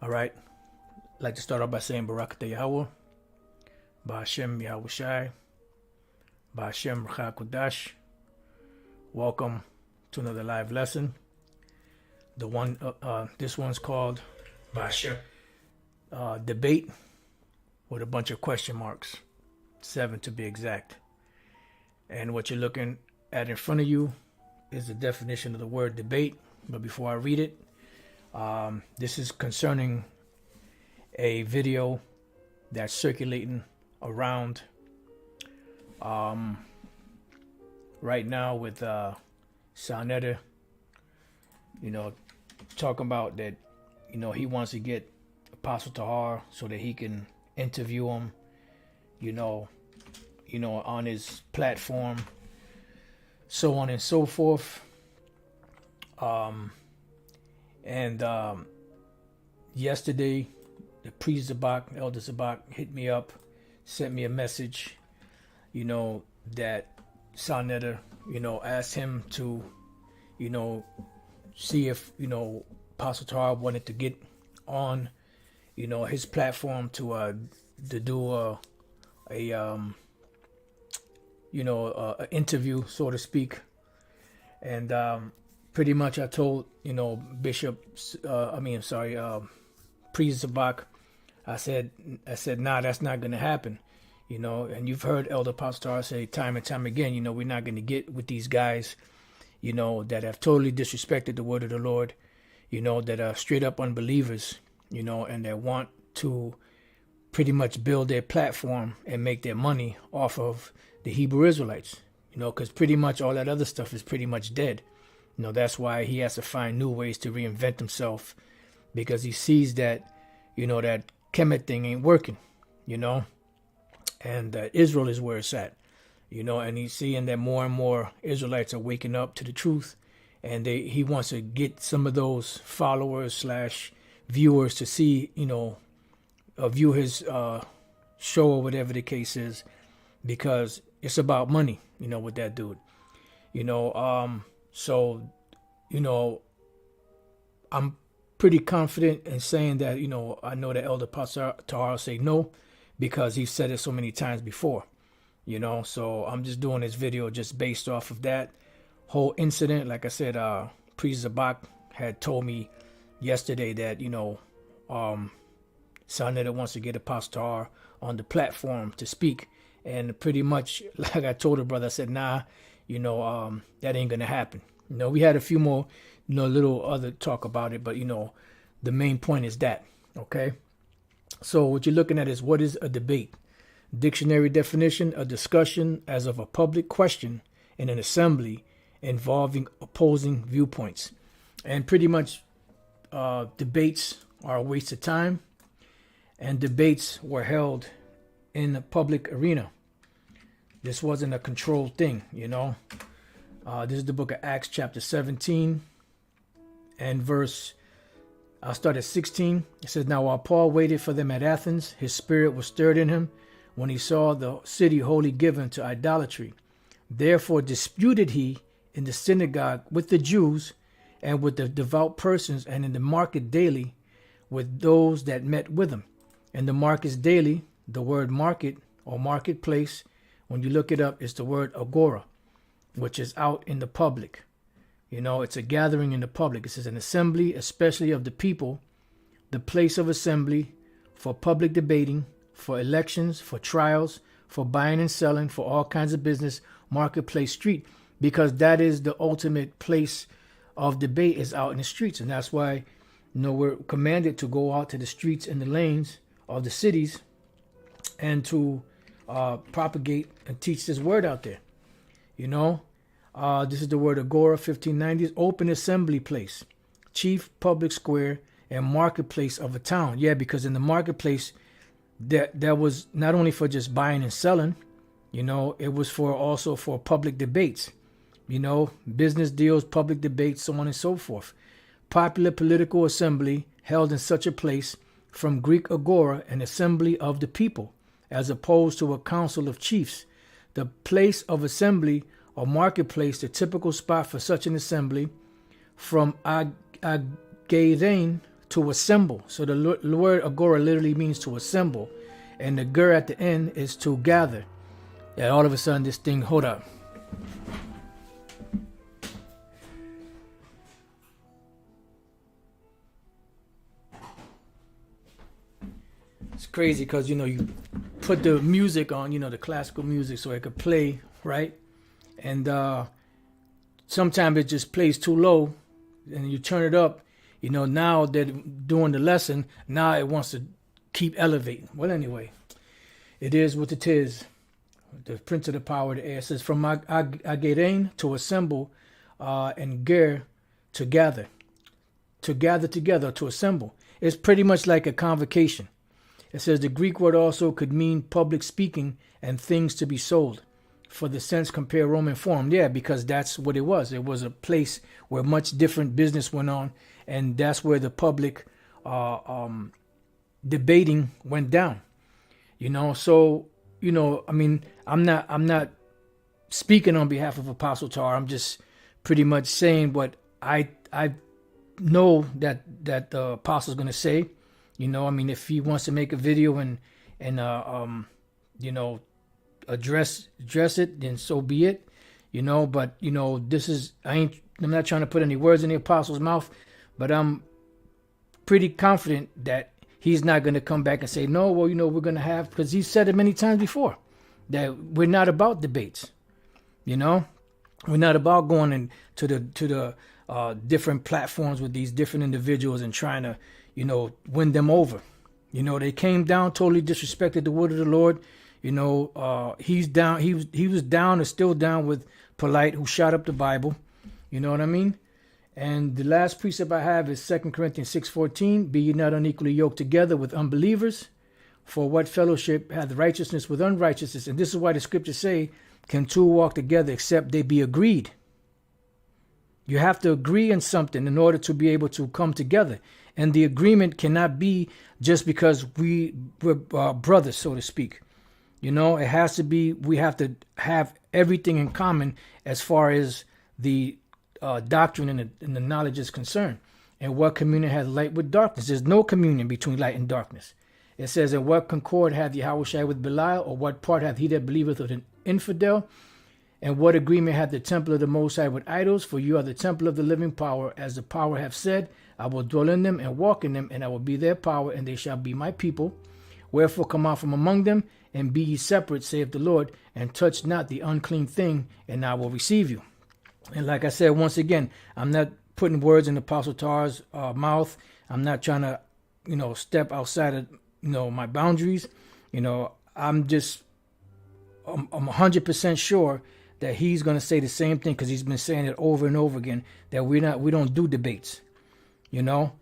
All right. I'd like to start off by saying Barakatah Yahweh, Ba'ashem Yahweh Shai, Ba'ashem Rachak Kodash. Welcome to another live lesson. This one's called Ba'ashem Debate with a bunch of question marks, 7 to be exact. And what you're looking at in front of you is the definition of the word debate. But before I read it, this is concerning a video that's circulating around right now with Sa Neter, talking about that, he wants to get Apostle Tahar so that he can interview him, on his platform, so on and so forth. Yesterday, the priest Zabak, Elder Zabak, hit me up, sent me a message, that Sa Neter, asked him to, see if, Apostle Tahar wanted to get on, his platform to do an interview, so to speak. And pretty much I told, Priest Zabak, I said, nah, that's not going to happen, and you've heard Elder Apostle Tahar say time and time again, we're not going to get with these guys, that have totally disrespected the word of the Lord, that are straight up unbelievers, and that want to pretty much build their platform and make their money off of the Hebrew Israelites, because pretty much all that other stuff is pretty much dead. That's why he has to find new ways to reinvent himself, because he sees that, that Kemet thing ain't working, and that Israel is where it's at, and he's seeing that more and more Israelites are waking up to the truth, and he wants to get some of those followers / viewers to see, view his show or whatever the case is, because it's about money, with that dude, so, I'm pretty confident in saying that, I know that Elder Apostle Tahar say no, because he said it so many times before, so I'm just doing this video just based off of that whole incident. Like I said, Priest Zabak had told me yesterday that, Sa Neter wants to get Apostle Tahar on the platform to speak. And pretty much, like I told her brother, I said, nah, that ain't going to happen. We had a few more, little other talk about it, but, the main point is that, okay? So what you're looking at is, what is a debate? Dictionary definition: a discussion as of a public question in an assembly involving opposing viewpoints. And pretty much debates are a waste of time, and debates were held in the public arena. This wasn't a controlled thing, This is the book of Acts chapter 17 and verse, I'll start at 16. It says, "Now while Paul waited for them at Athens, his spirit was stirred in him when he saw the city wholly given to idolatry. Therefore disputed he in the synagogue with the Jews and with the devout persons, and in the market daily with those that met with him." And the markets daily, the word market or marketplace, when you look it up, is the word agora, which is out in the public. It's a gathering in the public. It says an assembly, especially of the people, the place of assembly for public debating, for elections, for trials, for buying and selling, for all kinds of business, marketplace, street, because that is the ultimate place of debate, is out in the streets. And that's why, we're commanded to go out to the streets and the lanes of the cities and to propagate and teach this word out there. This is the word agora, 1590s, open assembly place, chief public square and marketplace of a town. Yeah, because in the marketplace, that was not only for just buying and selling, it was also for public debates, business deals, public debates, so on and so forth. Popular political assembly held in such a place, from Greek agora, an assembly of the people, as opposed to a council of chiefs. The place of assembly or marketplace, the typical spot for such an assembly, from Ageirein to assemble. So the word agora literally means to assemble. And the ger at the end is to gather. And all of a sudden this thing, hold up. It's crazy because, you know, you put the music on, you know, the classical music so it could play, right? And sometimes it just plays too low and you turn it up. You know, now that doing the lesson, now it wants to keep elevating. Well, anyway, it is what it is. The prince of the power of the air says, from agerein, to assemble, and ger, to gather together, to assemble. It's pretty much like a convocation. It says the Greek word also could mean public speaking and things to be sold. For the sense, compare Roman Forum. Yeah, because that's what it was. It was a place where much different business went on, and that's where the public debating went down. You know, so, you know, I mean, I'm not speaking on behalf of Apostle Tar. I'm just pretty much saying what I know that the apostle's going to say. You know, I mean, if he wants to make a video and you know, address it, then so be it. You know, but you know, I'm not trying to put any words in the apostle's mouth, but I'm pretty confident that he's not going to come back and say, no, well, you know, we're going to have, because he's said it many times before, that we're not about debates. You know, we're not about going into the different platforms with these different individuals and trying to, you know, win them over. You know, they came down, totally disrespected the word of the Lord. You know, he's down. He was down or still down with Polite, who shot up the Bible. You know what I mean? And the last precept I have is 2 Corinthians 6:14. Be ye not unequally yoked together with unbelievers. For what fellowship hath righteousness with unrighteousness? And this is why the scriptures say, can two walk together except they be agreed? You have to agree on something in order to be able to come together. And the agreement cannot be just because we're brothers, so to speak. You know, it has to be, we have to have everything in common as far as the doctrine and the knowledge is concerned. And what communion has light with darkness? There's no communion between light and darkness. It says, and what concord hath Yahushua with Belial, or what part hath he that believeth with an infidel? And what agreement hath the temple of the Most High with idols? For you are the temple of the living power, as the power hath said, I will dwell in them and walk in them, and I will be their power, and they shall be my people. Wherefore come out from among them, and be ye separate, saith the Lord, and touch not the unclean thing, and I will receive you. And like I said, once again, I'm not putting words in Apostle Tar's mouth. I'm not trying to, you know, step outside of, you know, my boundaries. You know, I'm 100% sure that he's going to say the same thing, because he's been saying it over and over again, that we don't do debates, you know.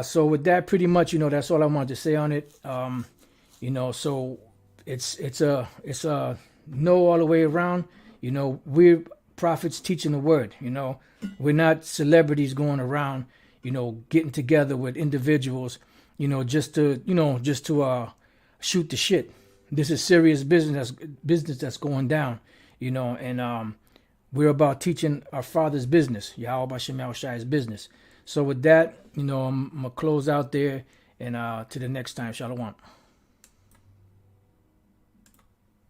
So with that, pretty much, you know, that's all I wanted to say on it. You know, so it's a no all the way around. You know, we're prophets teaching the word. You know, we're not celebrities going around, you know, getting together with individuals, you know, just to shoot the shit. This is serious business that's going down, you know, and we're about teaching our Father's business, Yahweh Bashem Yahushai's business. So with that, you know, I'm going to close out there, and to the next time, Shalom.